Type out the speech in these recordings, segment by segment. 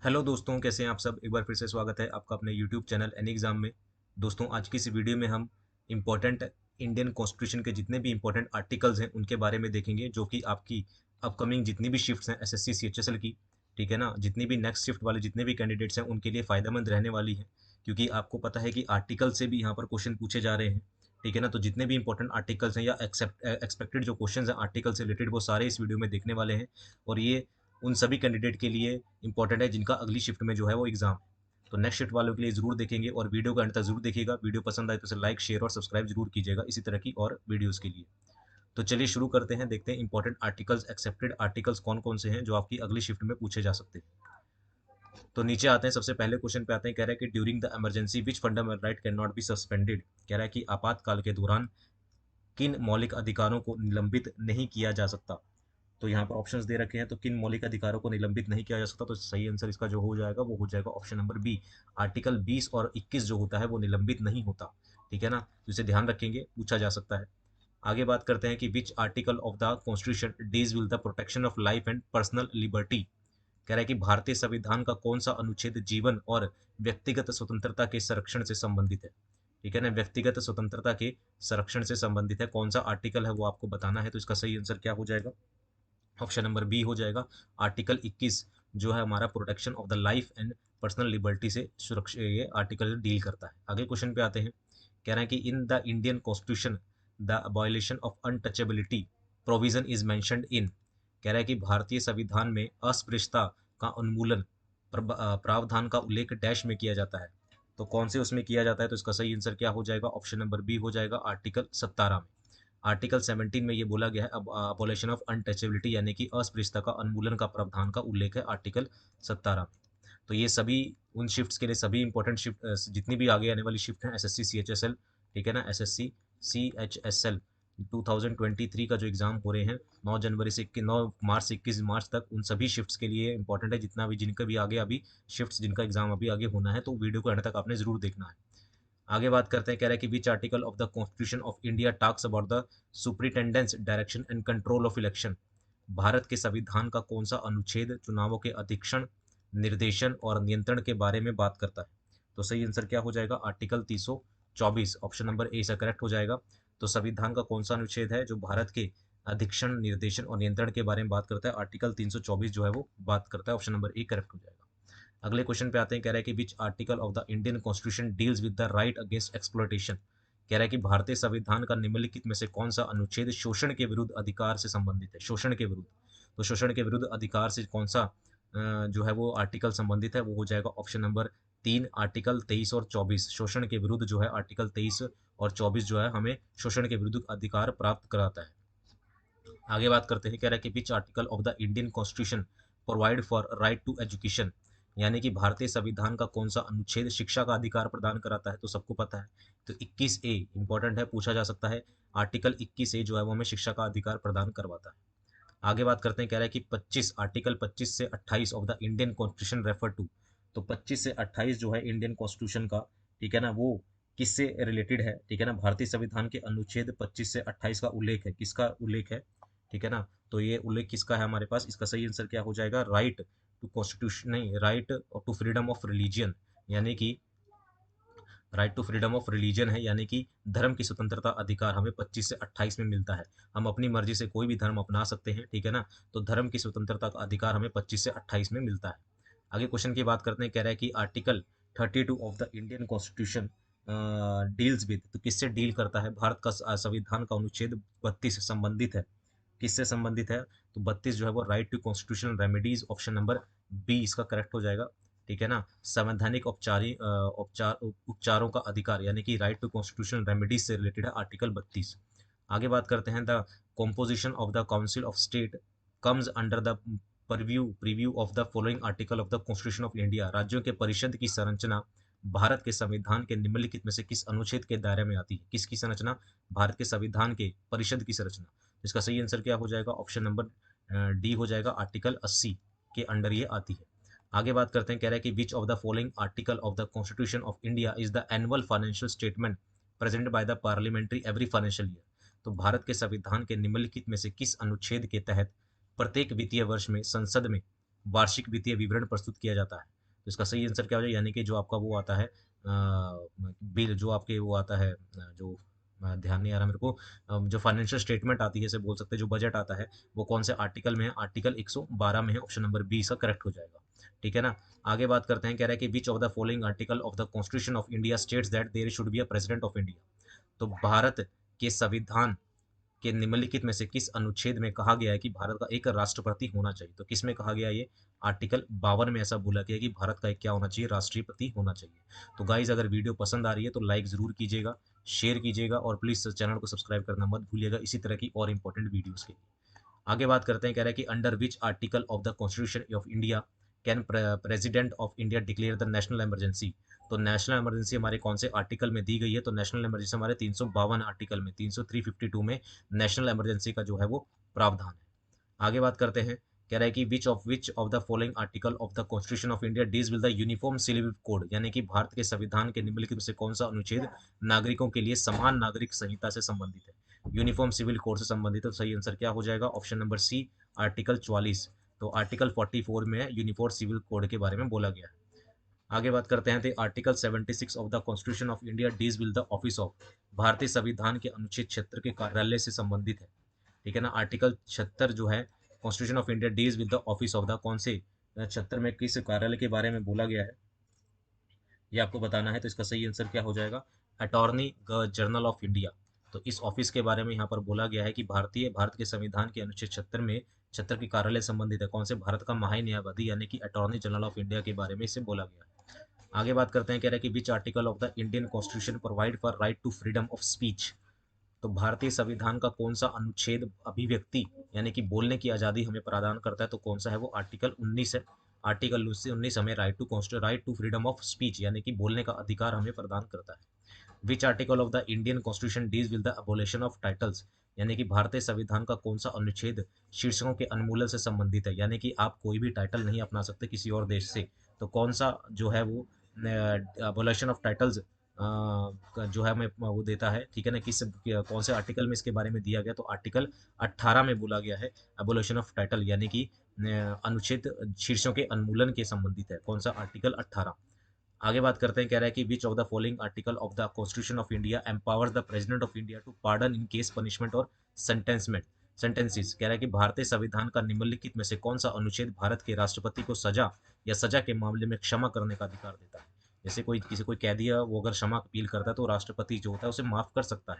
Hello दोस्तों, कैसे हैं आप सब। एक बार फिर से स्वागत है आपका अपने यूट्यूब चैनल एनी एग्जाम में। दोस्तों, आज की इस वीडियो में हम इम्पोर्टेंट इंडियन कॉन्स्टिट्यूशन के जितने भी इम्पोर्टेंट आर्टिकल्स हैं उनके बारे में देखेंगे, जो कि आपकी अपकमिंग जितनी भी शिफ्ट्स हैं एसएससी सीएचएसएल की, ठीक है ना, जितनी भी नेक्स्ट शिफ्ट वाले जितने भी कैंडिडेट्स हैं उनके लिए फ़ायदेमंद रहने वाली है। क्योंकि आपको पता है कि आर्टिकल से भी यहाँ पर क्वेश्चन पूछे जा रहे हैं, ठीक है ना। तो जितने भी इंपॉर्टेंट आर्टिकल्स हैं या एक्सपेक्टेड जो क्वेश्चन हैं आर्टिकल से रिलेटेड, वो सारे इस वीडियो में देखने वाले हैं। और ये उन सभी कैंडिडेट के लिए इंपॉर्टेंट है जिनका अगली शिफ्ट में जो है वो एग्जाम है। तो नेक्स्ट शिफ्ट वालों के लिए जरूर देखेंगे और वीडियो का अंत तक जरूर देखिएगा। वीडियो पसंद आए तो इसे लाइक शेयर और सब्सक्राइब जरूर कीजिएगा इसी तरह की और वीडियोस के लिए। तो चलिए शुरू करते हैं, देखते हैं इंपॉर्टेंट आर्टिकल्स, एक्सेप्टेड आर्टिकल्स कौन कौन से हैं जो आपकी अगली शिफ्ट में पूछे जा सकते हैं। तो नीचे आते हैं, सबसे पहले क्वेश्चन पे आते हैं। कह रहा है कि during the emergency which fundamental right can not be suspended. कह रहा है कि आपातकाल के दौरान किन मौलिक अधिकारों को निलंबित नहीं किया जा सकता। तो यहाँ पर ऑप्शंस दे रखे हैं, तो किन मौलिक अधिकारों को निलंबित नहीं किया जा सकता। तो सही आंसर इसका जो हो जाएगा वो हो जाएगा ऑप्शन नंबर बी। आर्टिकल 20 और 21 जो होता है वो निलंबित नहीं होता, ठीक है ना। तो इसे ध्यान रखेंगे, पूछा जा सकता है। आगे बात करते हैं कि which article of the constitution deals with the protection of life and personal liberty. कह रहा है कि भारतीय संविधान का कौन सा अनुच्छेद जीवन और व्यक्तिगत स्वतंत्रता के संरक्षण से संबंधित है, ठीक है ना। व्यक्तिगत स्वतंत्रता के संरक्षण से संबंधित है, कौन सा आर्टिकल है वो आपको बताना है। तो इसका सही आंसर क्या हो जाएगा, ऑप्शन नंबर बी हो जाएगा। आर्टिकल 21 जो है हमारा protection of the life and personal liberty से सुरक्षा ये आर्टिकल डील करता है। आगे क्वेश्चन पे आते हैं। कह रहे हैं कि in the Indian constitution the violation of untouchability provision is mentioned in. कह रहा है कि भारतीय संविधान में अस्पृश्यता का उन्मूलन प्रावधान का उल्लेख डैश में किया जाता है। तो कौन से उसमें किया जाता है। तो इसका सही आंसर क्या हो जाएगा, ऑप्शन नंबर बी हो जाएगा, आर्टिकल 17 में। आर्टिकल 17 में ये बोला गया है अब अबॉलिशन ऑफ अनटचेबिलिटी यानी कि अस्पृश्यता का उन्मूलन का प्रावधान का उल्लेख है आर्टिकल 17 में। तो ये सभी उन शिफ्ट्स के लिए सभी इंपॉर्टेंट शिफ्ट जितनी भी आगे आने वाली शिफ्ट हैं एसएससी सीएचएसएल, ठीक है ना, एसएससी सीएचएसएल 2023 का जो एग्जाम हो रहे हैं 9 जनवरी से 9 मार्च से 21 मार्च तक, उन सभी शिफ्ट्स के लिए इंपॉर्टेंट है। जितना भी जिनका भी आगे अभी शिफ्ट्स जिनका एग्जाम अभी आगे होना है, तो वीडियो को अंत तक आपने जरूर देखना है। आगे बात करते हैं। कह रहा है कि which article of the constitution of India talks about the superintendence direction and control of election. Bharat के संविधान का कौन सा अनुच्छेद चुनावों के अधीक्षण, निर्देशन और नियंत्रण के बारे में बात करता है। तो सही आंसर क्या हो जाएगा, आर्टिकल 324, ऑप्शन नंबर ए से करेक्ट हो जाएगा। तो संविधान का कौन सा अनुच्छेद है जो भारत के अधीक्षण, निर्देशन और नियंत्रण के बारे में बात करता है। आर्टिकल 324 जो है वो बात करता है, ऑप्शन नंबर ए करेक्ट हो जाएगा। अगले क्वेश्चन पे आते हैं। कह रहा है कि which article of the Indian constitution deals with the right against exploitation. कह रहा है कि भारतीय संविधान का निम्नलिखित में से कौन सा अनुच्छेद शोषण के विरुद्ध अधिकार से संबंधित है। शोषण के विरुद्ध, तो शोषण के विरुद्ध अधिकार से कौन सा जो है वो आर्टिकल संबंधित है, वो हो जाएगा ऑप्शन नंबर 3, आर्टिकल 23 और 24। शोषण के विरुद्ध जो है आर्टिकल 23 और 24 जो है हमें शोषण के विरुद्ध अधिकार प्राप्त कराता है। आगे बात करते हैं। कह रहा है कि which article of the Indian constitution provide for right to education. यानी कि भारतीय संविधान का कौन सा अनुच्छेद शिक्षा का अधिकार प्रदान कराता है। तो सबको पता है, तो 21A इंपॉर्टेंट है, पूछा जा सकता है। आर्टिकल 21A जो है वो हमें शिक्षा का अधिकार प्रदान करवाता है। आगे बात करते हैं। कह रहा है कि 25 आर्टिकल 25 से 28 of the Indian constitution refer to. तो 25 से 28 जो है इंडियन कॉन्स्टिट्यूशन का, ठीक है ना, वो किससे रिलेटेड है, ठीक है ना। भारतीय संविधान के अनुच्छेद 25 से 28 का उल्लेख है, किसका उल्लेख है, ठीक है ना। तो ये उल्लेख किसका है हमारे पास, इसका सही आंसर क्या हो जाएगा, राइट टू कॉन्स्टिट्यूशन, नहीं, right to freedom of religion, यानी कि right to freedom of religion है, यानी कि धर्म की स्वतंत्रता अधिकार हमें 25 से 28 में मिलता है। हम अपनी मर्जी से कोई भी धर्म अपना सकते हैं, ठीक है ना। तो धर्म की स्वतंत्रता का अधिकार हमें 25 से 28 में मिलता है। आगे क्वेश्चन की बात करते हैं। कह रहा है कि article 32 of the Indian constitution deals with, तो किससे डील करता है। भारत का संविधान का अनुच्छेद 32 संबंधित है, किससे संबंधित है। तो 32 जो है वो right to constitutional remedies, option number B इसका करेक्ट हो जाएगा, ठीक है ना। संवैधानिक उपचारों का अधिकार यानी कि राइट टू कॉन्स्टिट्यूशनल रेमेडीज से रिलेटेड है आर्टिकल 32। आगे बात करते हैं। The composition of the council of state comes under the preview of the following article of the constitution of India. राज्यों के परिषद की संरचना भारत के संविधान के निम्नलिखित में से किस अनुच्छेद के दायरे में आती है। किसकी संरचना, भारत के संविधान के परिषद की संरचना। इसका सही आंसर क्या हो जाएगा, ऑप्शन नंबर डी हो जाएगा, आर्टिकल 80 के अंडर ये आती है। आगे बात करते हैं। कह रहा है कि which of the following article of the constitution of India is the annual financial statement present by the parliamentary every financial year. तो भारत के संविधान के निम्नलिखित में से किस अनुच्छेद के तहत प्रत्येक वित्तीय वर्ष में संसद में वार्षिक वित्तीय विवरण प्रस्तुत किया जाता है। तो इसका सही आंसर क्या हो जाएगा, यानी कि जो आपका वो आता है बिल, जो आपके वो आता है जो ध्यान नहीं आ रहा मेरे को, जो फाइनेंशियल स्टेटमेंट आती है इसे बोल सकते हैं, जो बजट आता है वो कौन से आर्टिकल में है, आर्टिकल 112 में है। ऑप्शन नंबर बी इसका करेक्ट हो जाएगा। ठीक है ना। आगे बात करते हैं, कह रहा है कि which of the following article of the constitution of India states that there should be a president of India. तो भारत के संविधान के निम्नलिखित में से किस अनुच्छेद में कहा गया है कि भारत का एक राष्ट्रपति होना चाहिए। तो किस में कहा गया ये, आर्टिकल 52 में ऐसा बोला गया कि भारत का एक क्या होना चाहिए, राष्ट्रपति होना चाहिए। तो गाइज अगर वीडियो पसंद आ रही है तो लाइक जरूर कीजिएगा, शेयर कीजिएगा और प्लीज चैनल को सब्सक्राइब करना मत भूलिएगा इसी तरह की और इंपॉर्टेंट वीडियोस के लिए। आगे बात करते हैं, कह रहा है कि under which article of the constitution of India can president of India declare the national emergency. तो नेशनल इमरजेंसी हमारे कौन से आर्टिकल में दी गई है, तो नेशनल इमरजेंसी हमारे 352 आर्टिकल में 352 में नेशनल इमरजेंसी का जो है वो प्रावधान है। आगे बात करते हैं, कह रहा है कि which of the following article of the constitution of India deals with the uniform civil code, यानी कि भारत के संविधान के निम्नलिखित में से कौन सा अनुच्छेद नागरिकों के लिए समान नागरिक संहिता से संबंधित है, यूनिफॉर्म सिविल कोड से संबंधित है। तो सही आंसर क्या हो जाएगा, ऑप्शन नंबर सी आर्टिकल 44। तो आर्टिकल 44 में यूनिफॉर्म सिविल कोड के बारे में बोला गया है। आगे बात करते हैं, तो article 76 of the constitution of India deals with the office of, भारतीय संविधान के अनुच्छेद 76 के कार्यालय से संबंधित है। ठीक है ना। आर्टिकल 76 जो है constitution of India deals with the office of the, कौन से 76 में किस कार्यालय के बारे में बोला गया है ये आपको बताना है। तो इसका सही आंसर क्या हो जाएगा, अटॉर्नी जनरल ऑफ इंडिया। तो इस ऑफिस के बारे में यहाँ पर बोला गया है कि भारत के संविधान के अनुच्छेद 76 में 76 के कार्यालय संबंधित है, कौन से, भारत का महान्यायवादी यानी कि अटॉर्नी जनरल ऑफ इंडिया के बारे में इसे बोला गया है। आगे बात करते हैं, कह रहा है कि which article of the Indian constitution provide for right to freedom of speech. तो भारतीय संविधान का कौन सा अनुच्छेद अभिव्यक्ति यानी कि बोलने की आज़ादी हमें प्रदान करता है, तो कौन सा है वो, आर्टिकल 19 है। आर्टिकल 19 हमें right to freedom of speech यानी कि बोलने का अधिकार हमें प्रदान करता है। Which article of the Indian constitution deals with the abolition of titles, यानी कि भारतीय संविधान का कौन सा अनुच्छेद शीर्षकों के उन्मूलन से संबंधित है, यानी कि आप कोई भी टाइटल नहीं अपना सकते किसी और देश से। तो कौन सा जो है वो अबोलिशन ऑफ टाइटल्स जो है हमें वो देता है। ठीक है ना, किस कौन से आर्टिकल में इसके बारे में दिया गया, तो आर्टिकल 18 में बोला गया है एबोलिशन ऑफ टाइटल, यानी कि अनुच्छेद शीर्षों के उन्मूलन के संबंधित है, कौन सा, आर्टिकल 18। आगे बात करते हैं, कह रहा है कि which of the following article of the constitution of India empowers the president of India to pardon in case punishment और सेंटेंसमेंट सेंटेंसेस। कह रहा है कि भारतीय संविधान का निम्नलिखित में से कौन सा अनुच्छेद भारत के राष्ट्रपति को सजा या सजा के मामले में क्षमा करने का अधिकार देता है। जैसे कोई कैदी है वो अगर क्षमा अपील करता है तो राष्ट्रपति जो होता है उसे माफ कर सकता है।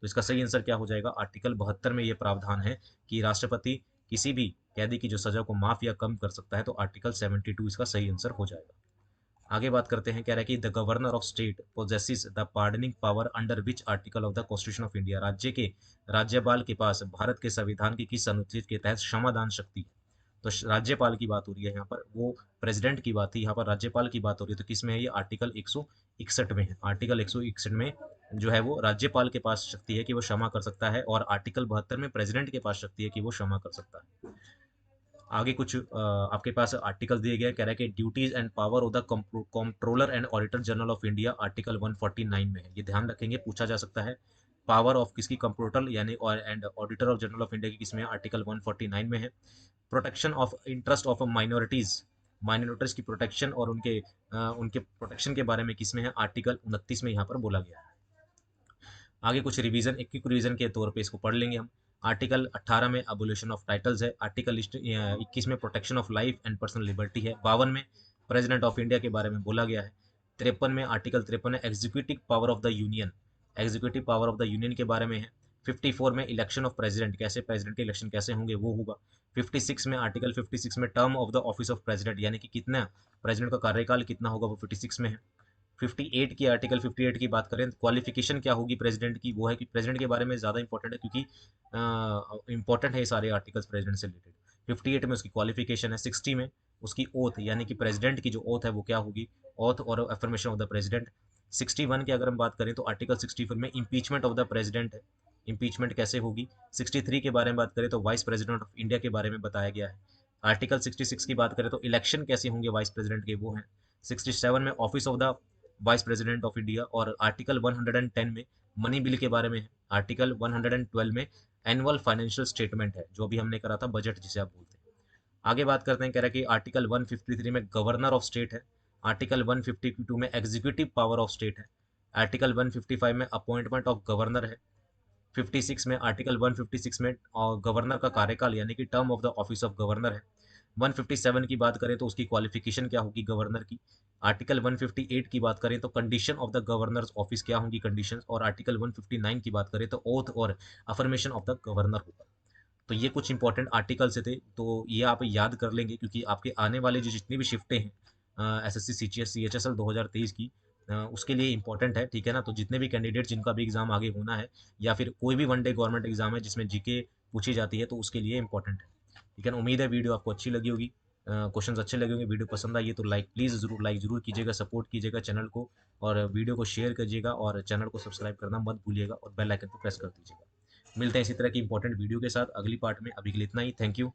तो इसका सही आंसर क्या हो जाएगा, आर्टिकल 72 में यह प्रावधान है कि राष्ट्रपति किसी भी कैदी की जो सजा को माफ या कम कर सकता है। तो आर्टिकल 72 इसका सही आंसर हो जाएगा। आगे बात करते हैं, कह रहा है कि the governor of state possesses the pardoning power under which article of the constitution of India. राज्यपाल के पास भारत के संविधान के किस अनुच्छेद के तहत क्षमादान शक्ति है। तो राज्यपाल की बात हो रही है यहाँ पर, वो प्रेसिडेंट की बात थी, यहाँ पर राज्यपाल की बात हो रही है। तो किस में है ये, आर्टिकल 161 में है। आर्टिकल 161 में जो है वो राज्यपाल के पास शक्ति है कि वो क्षमा कर सकता है, और आर्टिकल 72 में प्रेसिडेंट के पास शक्ति है कि वो क्षमा कर सकता है। आगे कुछ आपके पास आर्टिकल दिए गए, कह रहा है कि duties and power of the controller and auditor general of India article 149 में है। ये ध्यान रखेंगे, पूछा जा सकता है। पावर ऑफ किसकी, कंट्रोलर यानी और and auditor of general of India की किसमें है, आर्टिकल 149 में है। Protection of interest of minorities, minorities की प्रोटेक्शन और उनके प्रोटेक्शन के बारे में किसमें है, आर्टिकल 29 में यहाँ पर बोला गया है। आगे कुछ रिवीजन, एक रिवीजन के तौर पे इसको पढ़ लेंगे हम। आर्टिकल 18 में अबोलिशन ऑफ टाइटल्स है। आर्टिकल 21 में protection of life and personal liberty है। 52 में प्रेसिडेंट ऑफ इंडिया के बारे में बोला गया है। 53 में आर्टिकल 53 है executive power of the union, executive power of the union के बारे में है। 54 में इलेक्शन ऑफ प्रेसिडेंट, कैसे प्रेसिडेंट के इलेक्शन कैसे होंगे वो होगा। 56 में आर्टिकल 56 में term of the office of president, यानी कि कितना प्रेसिडेंट का कार्यकाल कितना होगा, वो 56 में है। 58 की आर्टिकल 58 की बात करें, क्वालिफिकेशन क्या होगी प्रेसिडेंट की, वो है कि प्रेसिडेंट के बारे में ज़्यादा इंपॉर्टेंट है क्योंकि इंपॉर्टेंट है ये सारे आर्टिकल्स प्रेसिडेंट से रिलेटेड। 58 में उसकी क्वालिफिकेशन है। 60 में उसकी ओथ यानी कि प्रेसिडेंट की जो ओथ है वो क्या होगी, ओथ और अफर्मेशन ऑफ द प्रेसिडेंट। 61 की अगर हम बात करें तो आर्टिकल 64 में इम्पीचमेंट ऑफ द प्रेसिडेंट है, इम्पीचमेंट कैसे होगी। 63 के बारे में बात करें तो वाइस प्रेसिडेंट ऑफ इंडिया के बारे में बताया गया है। आर्टिकल 66 की बात करें तो इलेक्शन कैसे होंगे वाइस प्रेसिडेंट के, वो हैं। 67 में office of the vice president of India, और आर्टिकल 110 में मनी बिल के बारे में है। आर्टिकल 112 में एनुअल फाइनेंशियल स्टेटमेंट है, जो भी हमने करा था बजट जिसे आप बोलते हैं। आगे बात करते हैं, कह रहा है कि आर्टिकल 153 में गवर्नर ऑफ स्टेट है, आर्टिकल 152 में एग्जीक्यूटिव पावर ऑफ स्टेट है, आर्टिकल 155 में अपॉइंटमेंट ऑफ गवर्नर है, 56 में आर्टिकल 156 में गवर्नर का कार्यकाल यानी कि term of the office of governor है। 157 की बात करें तो उसकी क्वालिफिकेशन क्या होगी गवर्नर की। आर्टिकल 158 की बात करें तो condition of the governors office क्या होंगी कंडीशंस, और आर्टिकल 159 की बात करें तो ओथ और अफर्मेशन ऑफ द गवर्नर होगा। तो ये कुछ इंपॉर्टेंट आर्टिकल्स थे, तो ये आप याद कर लेंगे क्योंकि आपके आने वाले जो जितनी भी शिफ्टें हैं एसएससी सीजीएस सीएचएसएल 2023 की, उसके लिए इंपॉर्टेंट है, ठीक है ना। तो जितने भी कैंडिडेट जिनका भी एग्जाम आगे होना है या फिर कोई भी वनडे गवर्नमेंट एग्जाम है जिसमें जीके पूछी जाती है तो उसके लिए इंपॉर्टेंट है, ठीक है ना। उम्मीद है वीडियो आपको अच्छी लगी होगी, क्वेश्चंस अच्छे लगे होंगे। वीडियो पसंद आई है तो लाइक जरूर कीजिएगा, सपोर्ट कीजिएगा चैनल को, और वीडियो को शेयर कीजिएगा, और चैनल को सब्सक्राइब करना मत भूलिएगा, और बेल आइकन को प्रेस कर दीजिएगा। मिलते हैं इसी तरह की इंपॉर्टेंट वीडियो के साथ अगली पार्ट में। अभी के लिए इतना ही। Thank you.